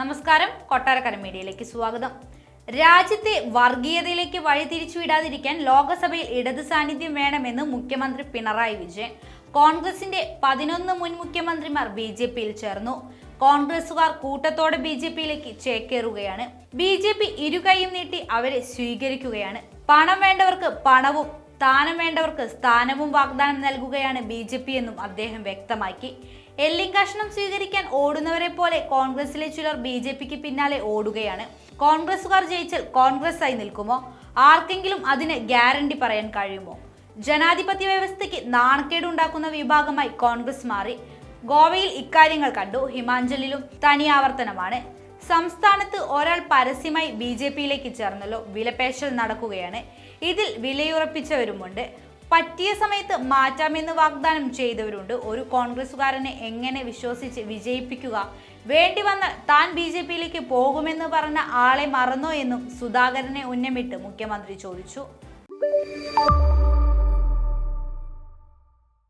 നമസ്കാരം, കൊട്ടാരക്കര മീഡിയയിലേക്ക് സ്വാഗതം. രാജ്യത്തെ വർഗീയതയിലേക്ക് വഴിതിരിച്ചുവിടാതിരിക്കാൻ ലോക്സഭയിൽ ഇടത് സാന്നിധ്യം വേണമെന്ന് മുഖ്യമന്ത്രി പിണറായി വിജയൻ. കോൺഗ്രസിന്റെ 11 മുൻ മുഖ്യമന്ത്രിമാർ BJPയിൽ ചേർന്നു. കോൺഗ്രസുകാർ കൂട്ടത്തോടെ BJPയിലേക്ക് ചേക്കേറുകയാണ്. BJP ഇരുകൈയും നീട്ടി അവരെ സ്വീകരിക്കുകയാണ്. പണം വേണ്ടവർക്ക് പണവും സ്ഥാനം വേണ്ടവർക്ക് സ്ഥാനവും വാഗ്ദാനം നൽകുകയാണ് BJP എന്നും അദ്ദേഹം വ്യക്തമാക്കി. എല്ലിങ്കഷ്ണം സ്വീകരിക്കാൻ ഓടുന്നവരെ പോലെ കോൺഗ്രസിലെ ചിലർ BJPക്ക് പിന്നാലെ ഓടുകയാണ്. കോൺഗ്രസുകാർ ജയിച്ചാൽ കോൺഗ്രസ് ആയി നിൽക്കുമോ? ആർക്കെങ്കിലും അതിന് ഗ്യാരണ്ടി പറയാൻ കഴിയുമോ? ജനാധിപത്യ വ്യവസ്ഥയ്ക്ക് നാണക്കേടുണ്ടാക്കുന്ന വിഭാഗമായി കോൺഗ്രസ് മാറി. ഗോവയിൽ ഇക്കാര്യങ്ങൾ കണ്ടു. ഹിമാചലിലും തനിയാവർത്തനമാണ്. സംസ്ഥാനത്ത് ഒരാൾ പരസ്യമായി BJPയിലേക്ക് ചേർന്നല്ലോ. വിലപേശൽ നടക്കുകയാണ്. ഇതിൽ വിലയുറപ്പിച്ചവരുമുണ്ട്. പറ്റിയ സമയത്ത് മാറ്റാമെന്ന് വാഗ്ദാനം ചെയ്തവരുണ്ട്. ഒരു കോൺഗ്രസുകാരനെ എങ്ങനെ വിശ്വസിച്ച് വിജയിപ്പിക്കുക? വേണ്ടി വന്നാൽ താൻ BJPയിലേക്ക് പോകുമെന്ന് പറഞ്ഞ ആളെ മറന്നോ എന്നും സുധാകരനെ ഉന്നമിട്ട് മുഖ്യമന്ത്രി ചോദിച്ചു.